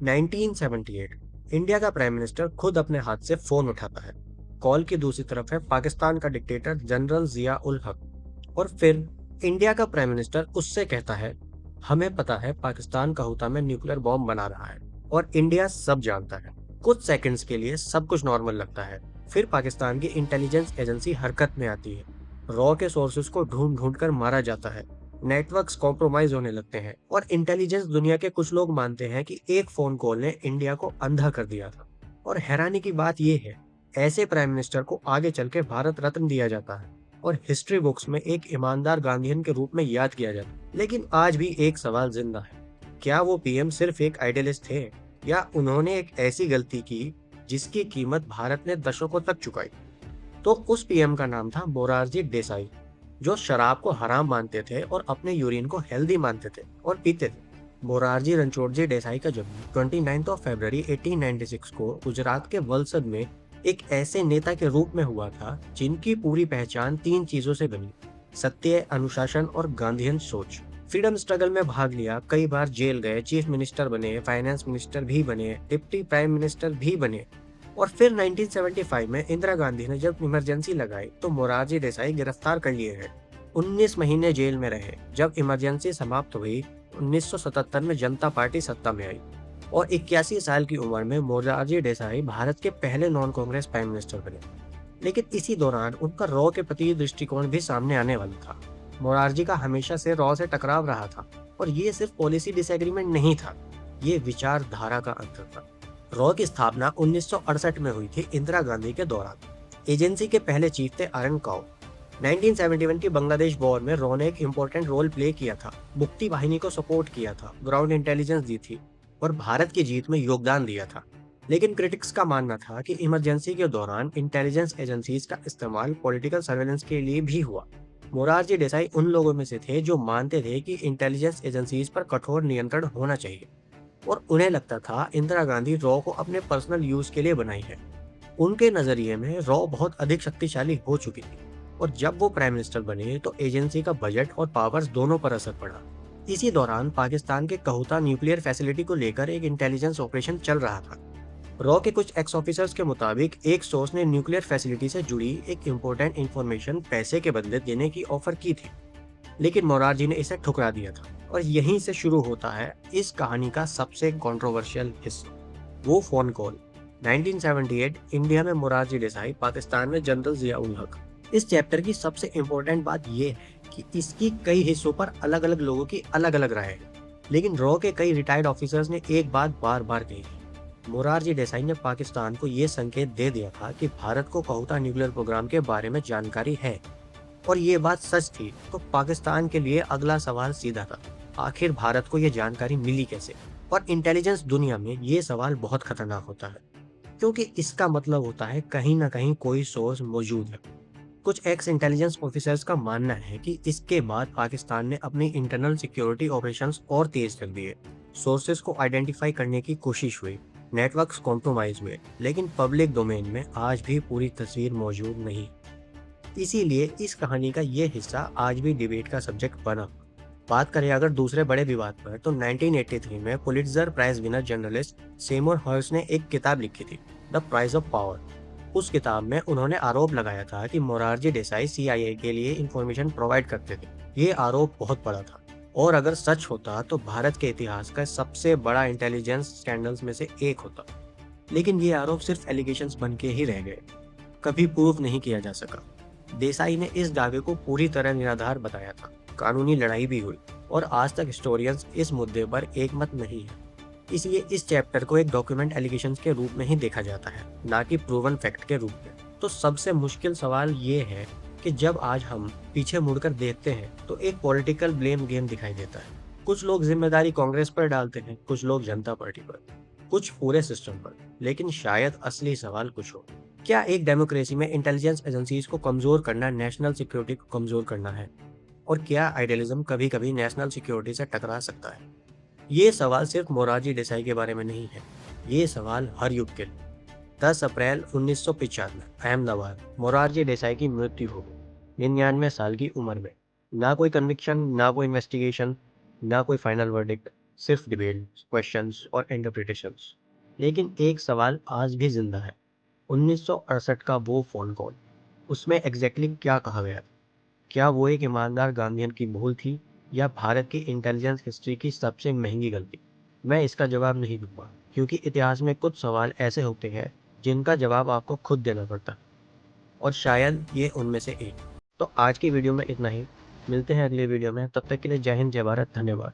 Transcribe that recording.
1978 India का prime minister खुद अपने हाथ से फोन उठाता है। कॉल की दूसरी तरफ है पाकिस्तान का डिक्टेटर जनरल जिया उल हक। और फिर इंडिया का प्राइम मिनिस्टर उससे कहता है, हमें पता है पाकिस्तान कहूता में न्यूक्लियर बॉम्ब बना रहा है और इंडिया सब जानता है। कुछ सेकंड्स के लिए सब कुछ नॉर्मल लगता है। फिर पाकिस्तान की इंटेलिजेंस एजेंसी हरकत में आती है। रॉ के सोर्सेज को ढूंढ ढूंढ कर मारा जाता है। नेटवर्क्स कॉम्प्रोमाइज होने लगते हैं और इंटेलिजेंस दुनिया के कुछ लोग मानते हैं कि एक फोन कॉल ने इंडिया को अंधा कर दिया था। और हैरानी की बात यह है, ऐसे प्राइम मिनिस्टर को आगे चल के भारत रत्न दिया जाता है और हिस्ट्री बुक्स में एक ईमानदार गांधीयन के रूप में याद किया जाता है। लेकिन आज भी एक सवाल जिंदा है, क्या वो पीएम सिर्फ एक आइडियलिस्ट थे या उन्होंने एक ऐसी गलती की जिसकी कीमत भारत ने दशकों तक चुकाई। तो उस पीएम का नाम था मोरारजी देसाई, जो शराब को हराम मानते थे और अपने यूरिन को हेल्दी मानते थे और पीते थे। मोरारजी रणछोड़जी देसाई का जन्म 29 फरवरी 1896 को गुजरात के वलसद में एक ऐसे नेता के रूप में हुआ था जिनकी पूरी पहचान तीन चीजों से बनी: सत्य, अनुशासन और गांधीयन सोच। फ्रीडम स्ट्रगल में भाग लिया, कई बार जेल गए, चीफ मिनिस्टर बने, फाइनेंस मिनिस्टर भी बने, डिप्टी प्राइम मिनिस्टर भी बने। और फिर 1975 में इंदिरा गांधी ने जब इमरजेंसी लगाई तो मोरारजी देसाई गिरफ्तार कर लिए गए। 19 महीने जेल में रहे। जब इमरजेंसी समाप्त हुई, 1977 में जनता पार्टी सत्ता में आई और 81 साल की उम्र में मोरारजी देसाई भारत के पहले नॉन कांग्रेस प्राइम मिनिस्टर बने। लेकिन इसी दौरान उनका रॉ के प्रति दृष्टिकोण भी सामने आने वाला था। मोरारजी का हमेशा से रॉ से टकराव रहा था और ये सिर्फ पॉलिसी डिसएग्रीमेंट नहीं था, ये विचारधारा का अंतर था। रॉ की स्थापना 1968 में हुई थी इंदिरा गांधी के दौरान। एजेंसी के पहले चीफ थे आरएन काओ। 1971 की बांग्लादेश वॉर में रॉ ने एक इम्पोर्टेंट रोल प्ले किया था, मुक्ति वाहिनी को सपोर्ट किया था, ग्राउंड इंटेलिजेंस दी थी और भारत की जीत में योगदान दिया था। लेकिन क्रिटिक्स का मानना था कि इमरजेंसी के दौरान इंटेलिजेंस एजेंसीज का इस्तेमाल पॉलिटिकल सर्वेलेंस के लिए भी हुआ। मोरारजी देसाई उन लोगों में से थे जो मानते थे कि इंटेलिजेंस एजेंसीज पर कठोर नियंत्रण होना चाहिए और उन्हें लगता था इंदिरा गांधी रॉ को अपने पर्सनल यूज के लिए बनाई है। उनके नजरिए में रॉ बहुत अधिक शक्तिशाली हो चुकी थी और जब वो प्राइम मिनिस्टर बने तो एजेंसी का बजट और पावर्स दोनों पर असर पड़ा। इसी दौरान पाकिस्तान के कहूता न्यूक्लियर फैसिलिटी को लेकर एक इंटेलिजेंस ऑपरेशन चल रहा था। रॉ के कुछ एक्स ऑफिसर्स के मुताबिक एक सोर्स ने न्यूक्लियर फैसिलिटी से जुड़ी एक इम्पोर्टेंट इंफॉर्मेशन पैसे के बदले देने की ऑफर की थी, लेकिन मोरारजी ने इसे ठुकरा दिया था। और यहीं से शुरू होता है इस कहानी का सबसे कंट्रोवर्शियल हिस्सा, वो फोन कॉल। 1978 इंडिया में मोरारजी देसाई, पाकिस्तान में जनरल जिया उल हक। इस चैप्टर की सबसे इम्पोर्टेंट बात यह है कि इसकी कई हिस्सों पर अलग अलग लोगों की अलग अलग राय है, लेकिन रॉ के कई रिटायर्ड ऑफिसर्स ने एक बात बार बार कही। मोरारजी देसाई ने पाकिस्तान को यह संकेत दे दिया था कि भारत को कहूता न्यूक्लियर प्रोग्राम के बारे में जानकारी है और ये बात सच थी। तो पाकिस्तान के लिए अगला सवाल सीधा था, आखिर भारत को यह जानकारी मिली कैसे। और इंटेलिजेंस दुनिया में ये सवाल बहुत खतरनाक होता है, क्योंकि इसका मतलब होता है कहीं ना कहीं कोई सोर्स मौजूद है। कुछ एक्स इंटेलिजेंस ऑफिसर्स का मानना है कि इसके बाद पाकिस्तान ने अपनी इंटरनल सिक्योरिटी ऑपरेशंस और तेज कर दिए। सोर्सेस को आइडेंटिफाई करने की कोशिश हुई, नेटवर्क्स कॉम्प्रोमाइज हुए, लेकिन पब्लिक डोमेन में आज भी पूरी तस्वीर मौजूद नहीं। इसीलिए इस कहानी का ये हिस्सा आज भी डिबेट का सब्जेक्ट बना। बात करें अगर दूसरे बड़े विवाद पर, तो 1983 में Pulitzer prize winner journalist Seymour Hersh ने एक किताब लिखी थी, द प्राइज ऑफ पावर। उस किताब में उन्होंने आरोप लगाया था कि मोरारजी देसाई सीआईए के लिए इंफॉर्मेशन प्रोवाइड करते थे। ये आरोप बहुत बड़ा था और अगर सच होता तो भारत के इतिहास का सबसे बड़ा इंटेलिजेंस स्कैंडल्स में से एक होता। लेकिन ये आरोप सिर्फ एलिगेशंस बन के ही रह गए, कभी प्रूव नहीं किया जा सका। देसाई ने इस दावे को पूरी तरह निराधार बताया था। कानूनी लड़ाई भी हुई और आज तक हिस्टोरियंस इस मुद्दे पर एकमत नहीं है। इसलिए इस चैप्टर को एक डॉक्यूमेंट एलिगेशंस के रूप में ही देखा जाता है, ना कि प्रूवन फैक्ट के रूप में। तो सबसे मुश्किल सवाल ये है कि जब आज हम पीछे मुड़कर देखते हैं तो एक पॉलिटिकल ब्लेम गेम दिखाई देता है। कुछ लोग जिम्मेदारी कांग्रेस पर डालते हैं, कुछ लोग जनता पार्टी पर, कुछ पूरे सिस्टम पर। लेकिन शायद असली सवाल कुछ हो, क्या एक डेमोक्रेसी में इंटेलिजेंस एजेंसीज को कमजोर करना नेशनल सिक्योरिटी को कमजोर करना है? और क्या आइडियलिज्म कभी कभी नेशनल सिक्योरिटी से टकरा सकता है? ये सवाल सिर्फ मोरारजी देसाई के बारे में नहीं है, ये सवाल हर युग के लिए। 10 अप्रैल 1995 अहमदाबाद, मोरारजी देसाई की मृत्यु हो गई 99 साल की उम्र में। ना कोई कन्विक्शन, ना कोई इन्वेस्टिगेशन, ना कोई फाइनल वर्डिक्ट, सिर्फ डिबेट, क्वेश्चंस और इंटरप्रिटेशंस। लेकिन एक सवाल आज भी जिंदा है, 1968 का वो फोन कॉल, उसमें एग्जैक्टली क्या कहा गया? क्या वो एक ईमानदार गांधीयन की भूल थी या भारत की इंटेलिजेंस हिस्ट्री की सबसे महंगी गलती? मैं इसका जवाब नहीं दूंगा, क्योंकि इतिहास में कुछ सवाल ऐसे होते हैं जिनका जवाब आपको खुद देना पड़ता है, और शायद ये उनमें से एक। तो आज की वीडियो में इतना ही। मिलते हैं अगले वीडियो में, तब तक के लिए जय हिंद, जय भारत, धन्यवाद।